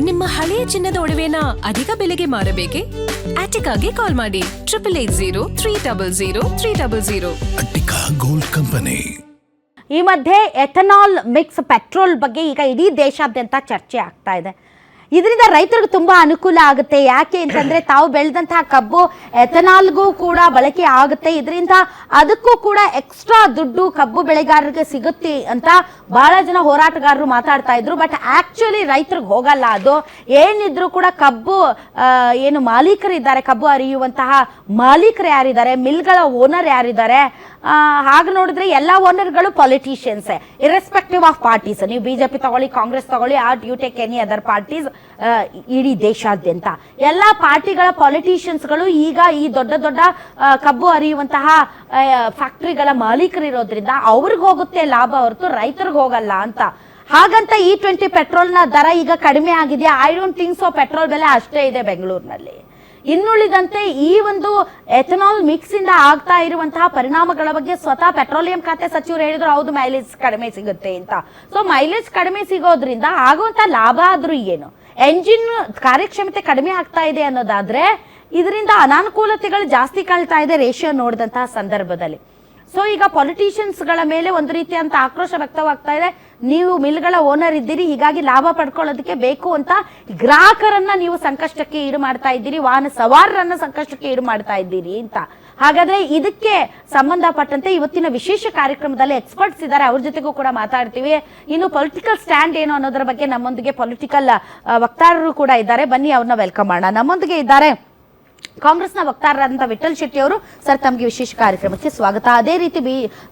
ನಿಮ್ಮ ಹಳೆಯ ಚಿನ್ನದ ಒಡವೆನ ಅಧಿಕ ಬೆಲೆಗೆ ಮಾರಬೇಕೆ? ಆಟಿಕಾಗೆ ಕಾಲ್ ಮಾಡಿ 8880 ಅಟ್ಟಿಕಾ ಗೋಲ್ಡ್ ಕಂಪನಿ. ಈ ಮಧ್ಯೆ ಎಥನಾಲ್ ಮಿಕ್ಸ್ ಪೆಟ್ರೋಲ್ ಬಗ್ಗೆ ಈಗ ಇಡೀ ದೇಶಾದ್ಯಂತ ಚರ್ಚೆ ಆಗ್ತಾ ಇದೆ. ಇದರಿಂದ ರೈತರಿಗೆ ತುಂಬ ಅನುಕೂಲ ಆಗುತ್ತೆ. ಯಾಕೆ ಅಂತಂದರೆ ತಾವು ಬೆಳೆದಂತಹ ಕಬ್ಬು ಎಥನಾಲ್ಗೂ ಕೂಡ ಬಳಕೆ ಆಗುತ್ತೆ. ಇದರಿಂದ ಅದಕ್ಕೂ ಕೂಡ ಎಕ್ಸ್ಟ್ರಾ ದುಡ್ಡು ಕಬ್ಬು ಬೆಳೆಗಾರರಿಗೆ ಸಿಗುತ್ತೆ ಅಂತ ಭಾಳ ಜನ ಹೋರಾಟಗಾರರು ಮಾತಾಡ್ತಾ ಇದ್ರು. ಬಟ್ ಆ್ಯಕ್ಚುಲಿ ರೈತರಿಗೆ ಹೋಗಲ್ಲ. ಅದು ಏನಿದ್ರು ಕೂಡ ಕಬ್ಬು ಏನು ಮಾಲೀಕರಿದ್ದಾರೆ, ಕಬ್ಬು ಅರಿಯುವಂತಹ ಮಾಲೀಕರು ಯಾರಿದ್ದಾರೆ, ಮಿಲ್ಗಳ ಓನರ್ ಯಾರಿದ್ದಾರೆ, ಹಾಗೆ ನೋಡಿದ್ರೆ ಎಲ್ಲ ಓನರ್ಗಳು ಪೊಲಿಟಿಷಿಯನ್ಸೇ, ಇರ್ರೆಸ್ಪೆಕ್ಟಿವ್ ಆಫ್ ಪಾರ್ಟೀಸ್. ನೀವು ಬಿಜೆಪಿ ತಗೊಳ್ಳಿ, ಕಾಂಗ್ರೆಸ್ ತಗೊಳ್ಳಿ, you take any other parties, ಇಡೀ ದೇಶಾದ್ಯಂತ ಎಲ್ಲ ಪಾರ್ಟಿಗಳ ಪೊಲಿಟಿಷಿಯನ್ಸ್ಗಳು ಈಗ ಈ ದೊಡ್ಡ ದೊಡ್ಡ ಕಬ್ಬು ಅರಿಯುವಂತಹ ಫ್ಯಾಕ್ಟರಿಗಳ ಮಾಲೀಕರಿರೋದ್ರಿಂದ ಅವ್ರಿಗೆ ಹೋಗುತ್ತೆ ಲಾಭ ಹೊರತು ರೈತರಿಗೆ ಹೋಗಲ್ಲ ಅಂತ. ಹಾಗಂತ E20 ಪೆಟ್ರೋಲ್ನ ದರ ಈಗ ಕಡಿಮೆ ಆಗಿದೆ. I don't think so. Petrol ಬೆಲೆ ಅಷ್ಟೇ ಇದೆ ಬೆಂಗಳೂರಿನಲ್ಲಿ. ಇನ್ನುಳಿದಂತೆ ಈ ಒಂದು ಎಥನಾಲ್ ಮಿಕ್ಸ್ ಇಂದ ಆಗ್ತಾ ಇರುವಂತಹ ಪರಿಣಾಮಗಳ ಬಗ್ಗೆ ಸ್ವತಃ ಪೆಟ್ರೋಲಿಯಂ ಖಾತೆ ಸಚಿವರು ಹೇಳಿದ್ರು, ಹೌದು ಮೈಲೇಜ್ ಕಡಿಮೆ ಸಿಗುತ್ತೆ ಅಂತ. ಸೊ ಮೈಲೇಜ್ ಕಡಿಮೆ ಸಿಗೋದ್ರಿಂದ ಆಗುವಂತ ಲಾಭ ಆದ್ರೂ ಏನು, ಎಂಜಿನ್ ಕಾರ್ಯಕ್ಷಮತೆ ಕಡಿಮೆ ಆಗ್ತಾ ಇದೆ ಅನ್ನೋದಾದ್ರೆ ಇದರಿಂದ ಅನಾನುಕೂಲತೆಗಳು ಜಾಸ್ತಿ ಕಾಣ್ತಾ ಇದೆ ರೇಷಿಯೋ ನೋಡಿದಂತಹ ಸಂದರ್ಭದಲ್ಲಿ. ಸೊ ಈಗ ಪೊಲಿಟಿಷಿಯನ್ಸ್ಗಳ ಮೇಲೆ ಒಂದು ರೀತಿಯಂತ ಆಕ್ರೋಶ ವ್ಯಕ್ತವಾಗ್ತಾ ಇದೆ. ನೀವು ಮಿಲ್ಗಳ ಓನರ್ ಇದ್ದೀರಿ, ಹೀಗಾಗಿ ಲಾಭ ಪಡ್ಕೊಳ್ಳೋದಕ್ಕೆ ಬೇಕು ಅಂತ ಗ್ರಾಹಕರನ್ನ ನೀವು ಸಂಕಷ್ಟಕ್ಕೆ ಈಡು ಮಾಡ್ತಾ ಇದ್ದೀರಿ, ವಾಹನ ಸವಾರರನ್ನ ಸಂಕಷ್ಟಕ್ಕೆ ಈಡು ಮಾಡ್ತಾ ಇದ್ದೀರಿ ಅಂತ. ಹಾಗಾದ್ರೆ ಇದಕ್ಕೆ ಸಂಬಂಧಪಟ್ಟಂತೆ ಇವತ್ತಿನ ವಿಶೇಷ ಕಾರ್ಯಕ್ರಮದಲ್ಲಿ ಎಕ್ಸ್ಪರ್ಟ್ಸ್ ಇದ್ದಾರೆ, ಅವ್ರ ಜೊತೆಗೂ ಕೂಡ ಮಾತಾಡ್ತೀವಿ. ಇನ್ನು ಪೊಲಿಟಿಕಲ್ ಸ್ಟ್ಯಾಂಡ್ ಏನು ಅನ್ನೋದರ ಬಗ್ಗೆ ನಮ್ಮೊಂದಿಗೆ ಪೊಲಿಟಿಕಲ್ ವಕ್ತಾರರು ಕೂಡ ಇದ್ದಾರೆ. ಬನ್ನಿ ಅವ್ರನ್ನ ವೆಲ್ಕಮ್ ಮಾಡೋಣ. ನಮ್ಮೊಂದಿಗೆ ಇದ್ದಾರೆ ಕಾಂಗ್ರೆಸ್ನ ವಕ್ತಾರರಾದಂಥ ವಿಠಲ್ ಶೆಟ್ಟಿ ಅವರು. ಸರ್, ತಮಗೆ ವಿಶೇಷ ಕಾರ್ಯಕ್ರಮಕ್ಕೆ ಸ್ವಾಗತ. ಅದೇ ರೀತಿ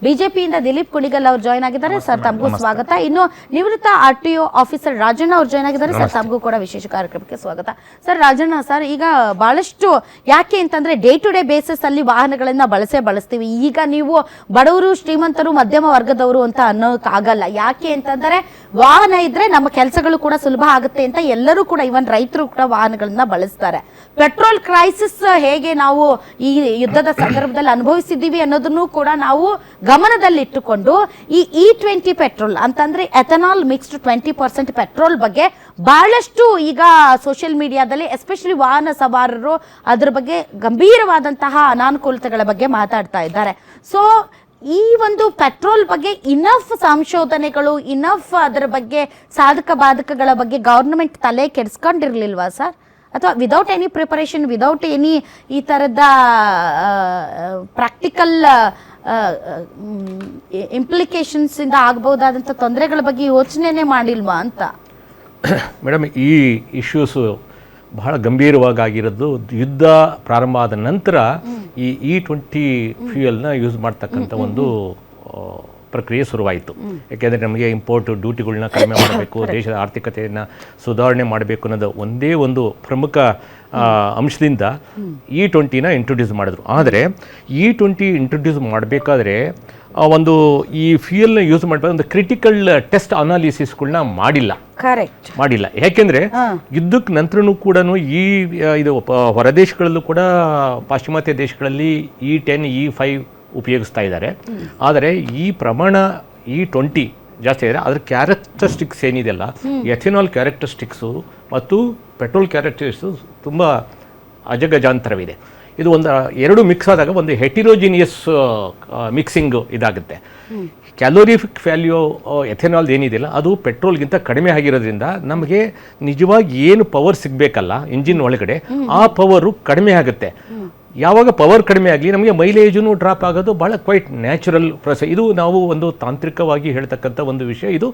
ಬಿಜೆಪಿಯಿಂದ ದಿಲೀಪ್ ಕುಣಿಗಲ್ ಅವರು ಜಾಯ್ನ್ ಆಗಿದ್ದಾರೆ. ಸರ್, ತಮಗೂ ಸ್ವಾಗತ. ಇನ್ನು ನಿವೃತ್ತ RTO ಆಫೀಸರ್ ರಾಜಣ್ಣ ಅವರು ಜಾಯ್ನ್ ಆಗಿದ್ದಾರೆ. ಸರ್, ತಮಗೂ ಕೂಡ ವಿಶೇಷ ಕಾರ್ಯಕ್ರಮಕ್ಕೆ ಸ್ವಾಗತ. ಸರ್, ರಾಜಣ್ಣ ಸರ್, ಈಗ ಬಹಳಷ್ಟು ಯಾಕೆ ಅಂತಂದ್ರೆ ಡೇ ಟು ಡೇ ಬೇಸಿಸ್ ಅಲ್ಲಿ ವಾಹನಗಳನ್ನ ಬಳಸ್ತೀವಿ. ಈಗ ನೀವು ಬಡವರು, ಶ್ರೀಮಂತರು, ಮಧ್ಯಮ ವರ್ಗದವರು ಅಂತ ಅನ್ನೋಕ್ಕಾಗಲ್ಲ. ಯಾಕೆ ಅಂತಂದ್ರೆ ವಾಹನ ಇದ್ರೆ ನಮ್ಮ ಕೆಲಸಗಳು ಕೂಡ ಸುಲಭ ಆಗುತ್ತೆ ಅಂತ ಎಲ್ಲರೂ ಕೂಡ, ಇವನ್ ರೈತರು ಕೂಡ ವಾಹನಗಳನ್ನ ಬಳಸ್ತಾರೆ. ಪೆಟ್ರೋಲ್ ಕ್ರೈಸಿಸ್ ಹೇಗೆ ನಾವು ಈ ಯುದ್ಧದ ಸಂದರ್ಭದಲ್ಲಿ ಅನುಭವಿಸಿದ್ದೀವಿ ಅನ್ನೋದನ್ನು ಕೂಡ ನಾವು ಗಮನದಲ್ಲಿಟ್ಟುಕೊಂಡು ಈ E20 ಪೆಟ್ರೋಲ್ ಅಂತಂದ್ರೆ ಎಥನಾಲ್ ಮಿಕ್ಸ್ಡ್ 20% ಪೆಟ್ರೋಲ್ ಬಗ್ಗೆ ಬಹಳಷ್ಟು ಈಗ ಸೋಷಿಯಲ್ ಮೀಡಿಯಾದಲ್ಲಿ ಎಸ್ಪೆಷಲಿ ವಾಹನ ಸವಾರರು ಅದ್ರ ಬಗ್ಗೆ ಗಂಭೀರವಾದಂತಹ ಅನಾನುಕೂಲತೆಗಳ ಬಗ್ಗೆ ಮಾತಾಡ್ತಾ ಇದ್ದಾರೆ. ಸೊ ಈ ಒಂದು ಪೆಟ್ರೋಲ್ ಬಗ್ಗೆ ಇನಫ್ ಸಂಶೋಧನೆಗಳು, ಇನಫ್ ಅದರ ಬಗ್ಗೆ ಸಾಧಕ ಬಾಧಕಗಳ ಬಗ್ಗೆ ಗವರ್ನಮೆಂಟ್ ತಲೆ ಕೆಡಿಸ್ಕೊಂಡಿರ್ಲಿಲ್ವಾ ಸರ್? ಅಥವಾ without any preparation, without any ಈ ಥರದ ಪ್ರಾಕ್ಟಿಕಲ್ ಇಂಪ್ಲಿಕೇಶನ್ಸ್ ಇಂದ ಆಗಬಹುದಾದಂಥ ತೊಂದರೆಗಳ ಬಗ್ಗೆ ಯೋಚನೆನೇ ಮಾಡಿಲ್ವಾ ಅಂತ? ಮೇಡಮ್, ಈ ಇಶ್ಯೂಸು ಬಹಳ ಗಂಭೀರವಾಗಿರೋದು ಯುದ್ಧ ಪ್ರಾರಂಭ ಆದ ನಂತರ ಈ E20 ಫ್ಯೂಯಲ್ನ ಯೂಸ್ ಮಾಡ್ತಕ್ಕಂಥ ಒಂದು ಪ್ರಕ್ರಿಯೆ ಶುರುವಾಯಿತು. ಯಾಕೆಂದರೆ ನಮಗೆ ಇಂಪೋರ್ಟ್ ಡ್ಯೂಟಿಗಳನ್ನ ಕಡಿಮೆ ಮಾಡಬೇಕು, ದೇಶದ ಆರ್ಥಿಕತೆಯನ್ನು ಸುಧಾರಣೆ ಮಾಡಬೇಕು ಅನ್ನೋದು ಒಂದೇ ಒಂದು ಪ್ರಮುಖ ಅಂಶದಿಂದ E20ನ ಇಂಟ್ರೊಡ್ಯೂಸ್ ಮಾಡಿದ್ರು. ಆದರೆ E20 ಇಂಟ್ರೊಡ್ಯೂಸ್ ಮಾಡಬೇಕಾದ್ರೆ ಒಂದು ಈ ಫ್ಯೂಯಲ್ನ ಯೂಸ್ ಮಾಡಬೇಕು ಒಂದು ಕ್ರಿಟಿಕಲ್ ಟೆಸ್ಟ್ ಅನಾಲಿಸಿಸ್ಗಳನ್ನ ಮಾಡಿಲ್ಲ. ಯಾಕೆಂದರೆ ಯುದ್ಧಕ್ಕೆ ನಂತರನೂ ಕೂಡ ಇದು ಹೊರದೇಶಗಳಲ್ಲೂ ಕೂಡ ಪಾಶ್ಚಿಮಾತ್ಯ ದೇಶಗಳಲ್ಲಿ E10, E5 ಉಪಯೋಗಿಸ್ತಾ ಇದ್ದಾರೆ. ಆದರೆ ಈ ಪ್ರಮಾಣ E20 ಜಾಸ್ತಿ ಇದೆ. ಅದರ ಕ್ಯಾರೆಕ್ಟರಿಸ್ಟಿಕ್ಸ್ ಏನಿದೆಯಲ್ಲ, ಎಥೆನಾಲ್ ಕ್ಯಾರೆಕ್ಟರಿಸ್ಟಿಕ್ಸು ಮತ್ತು ಪೆಟ್ರೋಲ್ ಕ್ಯಾರೆಕ್ಟರಿಸ್ಟಿಕ್ಸು ತುಂಬ ಅಜಗಜಾಂತರವಿದೆ. ಇದು ಎರಡು ಮಿಕ್ಸ್ ಆದಾಗ ಒಂದು ಹೆಟಿರೋಜಿನಿಯಸ್ ಮಿಕ್ಸಿಂಗ್ ಇದಾಗುತ್ತೆ. ಕ್ಯಾಲೋರಿಫಿಕ್ ವ್ಯಾಲ್ಯೂ ಎಥೆನಾಲ್ ಏನಿದೆಯಲ್ಲ ಅದು ಪೆಟ್ರೋಲ್ಗಿಂತ ಕಡಿಮೆ ಆಗಿರೋದ್ರಿಂದ ನಮಗೆ ನಿಜವಾಗಿ ಏನು ಪವರ್ ಸಿಗಬೇಕಲ್ಲ ಇಂಜಿನ್ ಒಳಗಡೆ, ಆ ಪವರು ಕಡಿಮೆ ಆಗುತ್ತೆ. ಯಾವಾಗ ಪವರ್ ಕಡಿಮೆ ಆಗಲಿ ನಮಗೆ ಮೈಲೇಜೂ ಡ್ರಾಪ್ ಆಗೋದು ಭಾಳ ಕ್ವೈಟ್ ನ್ಯಾಚುರಲ್ ಪ್ರೊಸೆಸ್. ಇದು ನಾವು ಒಂದು ತಾಂತ್ರಿಕವಾಗಿ ಹೇಳ್ತಕ್ಕಂಥ ಒಂದು ವಿಷಯ. ಇದು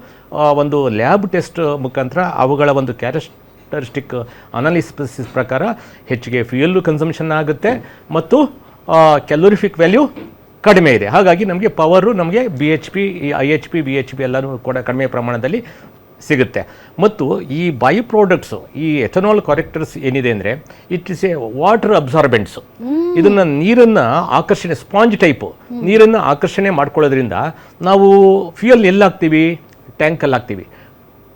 ಒಂದು ಲ್ಯಾಬ್ ಟೆಸ್ಟ್ ಮುಖಾಂತರ ಅವುಗಳ ಒಂದು ಕ್ಯಾರೆಕ್ಟರಿಸ್ಟಿಕ್ ಅನಾಲಿಸಿಸ್ ಪ್ರಕಾರ ಹೆಚ್ಚಿಗೆ ಫ್ಯೂಯಲ್ಲು ಕನ್ಸಂಪ್ಷನ್ ಆಗುತ್ತೆ ಮತ್ತು ಕ್ಯಾಲೋರಿಫಿಕ್ ವ್ಯಾಲ್ಯೂ ಕಡಿಮೆ ಇದೆ. ಹಾಗಾಗಿ ನಮಗೆ ಪವರು ನಮಗೆ BHP, IHP, BHP ಎಲ್ಲನೂ ಕೂಡ ಕಡಿಮೆ ಪ್ರಮಾಣದಲ್ಲಿ ಸಿಗುತ್ತೆ. ಮತ್ತು ಈ ಬೈ ಪ್ರಾಡಕ್ಟ್ಸು, ಈ ಎಥನಾಲ್ ಕ್ಯಾರೆಕ್ಟರ್ಸ್ ಏನಿದೆ ಅಂದರೆ ಇಟ್ ಇಸ್ ಎ ವಾಟರ್ ಅಬ್ಸಾರ್ಬೆಂಟ್ಸು. ಇದನ್ನು ನೀರನ್ನು ಆಕರ್ಷಣೆ, ಸ್ಪಾಂಜ್ ಟೈಪು ನೀರನ್ನು ಆಕರ್ಷಣೆ ಮಾಡ್ಕೊಳ್ಳೋದ್ರಿಂದ ನಾವು ಫ್ಯೂಯಲ್ ಎಲ್ಲಾಗ್ತೀವಿ, ಟ್ಯಾಂಕಲ್ಲಿ ಹಾಕ್ತೀವಿ.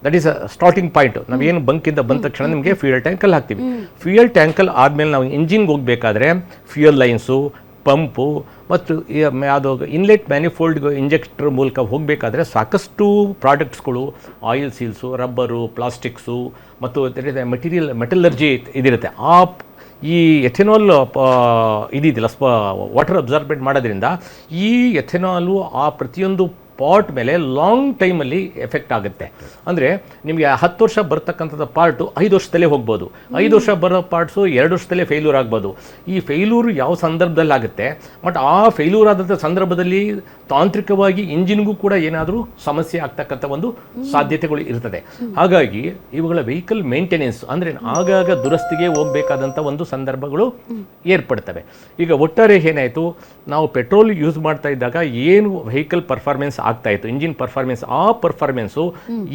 That is a starting point. ನಾವೇನು ಬಂಕಿಂದ ಬಂದ ತಕ್ಷಣ ನಿಮಗೆ ಫ್ಯೂಯಲ್ ಟ್ಯಾಂಕಲ್ಲಿ ಹಾಕ್ತೀವಿ. ಫ್ಯೂಯಲ್ ಟ್ಯಾಂಕಲ್ಲಿ ಆದಮೇಲೆ ನಾವು ಇಂಜಿನ್ಗೆ ಹೋಗಬೇಕಾದ್ರೆ ಫ್ಯೂಯಲ್ ಲೈನ್ಸು, ಪಂಪು ಮತ್ತು ಅದು ಇನ್ಲೆಟ್ ಮ್ಯಾನಿಫೋಲ್ಡ್ ಇಂಜೆಕ್ಟರ್ ಮೂಲಕ ಹೋಗಬೇಕಾದ್ರೆ ಸಾಕಷ್ಟು ಪ್ರಾಡಕ್ಟ್ಸ್ಗಳು ಆಯಿಲ್ ಸೀಲ್ಸು, ರಬ್ಬರು, ಪ್ಲಾಸ್ಟಿಕ್ಸು ಮತ್ತು ಮೆಟಲರ್ಜಿ ಇದಿರುತ್ತೆ. ಈ ಎಥೆನಾಲ್ ಇದಿದೆಯಲ್ಲ ವಾಟರ್ ಅಬ್ಸಾರ್ಬೆಂಟ್ ಮಾಡೋದ್ರಿಂದ ಈ ಎಥೆನಾಲು ಆ ಪ್ರತಿಯೊಂದು ಪಾಟ್ ಮೇಲೆ ಲಾಂಗ್ ಟೈಮಲ್ಲಿ ಎಫೆಕ್ಟ್ ಆಗುತ್ತೆ. ಅಂದರೆ ನಿಮಗೆ 10 ವರ್ಷ ಬರ್ತಕ್ಕಂಥದ್ದು ಪಾರ್ಟು 5 ವರ್ಷದಲ್ಲೇ ಹೋಗ್ಬೋದು, 5 ವರ್ಷ ಬರೋ ಪಾರ್ಟ್ಸು 2 ವರ್ಷದಲ್ಲೇ ಫೇಲ್ಯೂರ್ ಆಗ್ಬೋದು. ಈ ಫೇಲ್ಯೂರು ಯಾವ ಸಂದರ್ಭದಲ್ಲಿ ಆಗುತ್ತೆ, ಬಟ್ ಆ ಫೇಲ್ಯೂರ್ ಆದಂಥ ಸಂದರ್ಭದಲ್ಲಿ ತಾಂತ್ರಿಕವಾಗಿ ಇಂಜಿನ್ಗೂ ಕೂಡ ಏನಾದರೂ ಸಮಸ್ಯೆ ಆಗ್ತಕ್ಕಂಥ ಒಂದು ಸಾಧ್ಯತೆಗಳು ಇರ್ತದೆ. ಹಾಗಾಗಿ ಇವುಗಳ ವೆಹಿಕಲ್ ಮೇಂಟೆನೆನ್ಸ್ ಅಂದರೆ ಆಗಾಗ ದುರಸ್ತಿಗೆ ಹೋಗಬೇಕಾದಂಥ ಒಂದು ಸಂದರ್ಭಗಳು ಏರ್ಪಡ್ತವೆ. ಈಗ ಒಟ್ಟಾರೆ ಏನಾಯಿತು, ನಾವು ಪೆಟ್ರೋಲ್ ಯೂಸ್ ಮಾಡ್ತಾ ಇದ್ದಾಗ ಏನು ವೆಹಿಕಲ್ ಪರ್ಫಾರ್ಮೆನ್ಸ್ ಆಗ್ತಾ ಇತ್ತು, ಇಂಜಿನ್ ಪರ್ಫಾರ್ಮೆನ್ಸ್, ಆ ಪರ್ಫಾರ್ಮೆನ್ಸು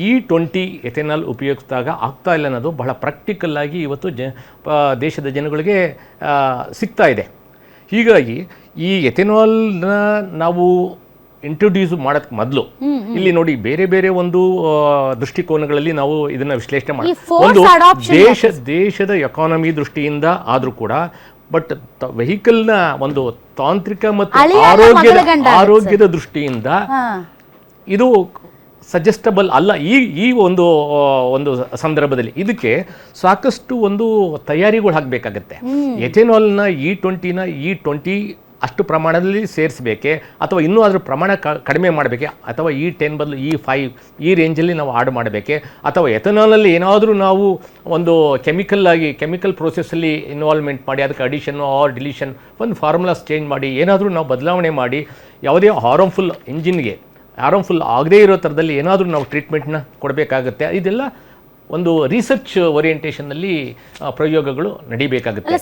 E20 ಎಥೆನಾಲ್ ಉಪಯೋಗಿಸಿದಾಗ ಆಗ್ತಾ ಇಲ್ಲ ಅನ್ನೋದು ಬಹಳ ಪ್ರಾಕ್ಟಿಕಲ್ ಆಗಿ ಇವತ್ತು ದೇಶದ ಜನಗಳಿಗೆ ಸಿಗ್ತಾ ಇದೆ. ಹೀಗಾಗಿ ಈ ಎಥೆನಾಲ್ನ ನಾವು ಇಂಟ್ರೊಡ್ಯೂಸ್ ಮಾಡೋಕ್ಕೆ ಮೊದಲು ಇಲ್ಲಿ ನೋಡಿ ಬೇರೆ ಬೇರೆ ಒಂದು ದೃಷ್ಟಿಕೋನಗಳಲ್ಲಿ ನಾವು ಇದನ್ನ ವಿಶ್ಲೇಷಣೆ ಮಾಡಿ, ಒಂದು ದೇಶದ ಎಕಾನಮಿ ದೃಷ್ಟಿಯಿಂದ ಆದರೂ ಕೂಡ, ಬಟ್ ವೆಹಿಕಲ್ನ ಒಂದು ತಾಂತ್ರಿಕ ಮತ್ತು ಆರೋಗ್ಯದ ದೃಷ್ಟಿಯಿಂದ ಇದು ಸಜೆಸ್ಟಬಲ್ ಅಲ್ಲ ಈ ಒಂದು ಸಂದರ್ಭದಲ್ಲಿ. ಇದಕ್ಕೆ ಸಾಕಷ್ಟು ಒಂದು ತಯಾರಿಗಳು ಆಗಬೇಕಾಗತ್ತೆ. ಎಥೆನಾಲ್ನ E20 ಅಷ್ಟು ಪ್ರಮಾಣದಲ್ಲಿ ಸೇರಿಸಬೇಕೆ ಅಥವಾ ಇನ್ನೂ ಅದರ ಪ್ರಮಾಣ ಕಡಿಮೆ ಮಾಡಬೇಕೆ, ಅಥವಾ E10 ಬದಲು E5 ಈ ರೇಂಜಲ್ಲಿ ನಾವು ಆಡ್ ಮಾಡಬೇಕೆ, ಅಥವಾ ಎಥನಾಲಲ್ಲಿ ಏನಾದರೂ ನಾವು ಒಂದು ಕೆಮಿಕಲ್ ಪ್ರೋಸೆಸ್ಸಲ್ಲಿ ಇನ್ವಾಲ್ವ್ಮೆಂಟ್ ಮಾಡಿ ಅದಕ್ಕೆ ಅಡಿಷನ್ ಆರ್ ಡಿಲೀಷನ್ ಒಂದು ಫಾರ್ಮುಲಾಸ್ ಚೇಂಜ್ ಮಾಡಿ ಏನಾದರೂ ನಾವು ಬದಲಾವಣೆ ಮಾಡಿ ಯಾವುದೇ ಹಾರ್ಮ್ಫುಲ್ ಇಂಜಿನ್ಗೆ ಹಾರ್ಮ್ಫುಲ್ ಆಗದೇ ಇರೋ ಥರದಲ್ಲಿ ಏನಾದರೂ ನಾವು ಟ್ರೀಟ್ಮೆಂಟ್ನ ಕೊಡಬೇಕಾಗುತ್ತೆ. ಇದೆಲ್ಲ ಒಂದು ರಿಸರ್ಚ್ ಓರಿಯೆಂಟೇಷನ್ನಲ್ಲಿ ಪ್ರಯೋಗಗಳು ನಡಿಬೇಕಾಗುತ್ತೆ.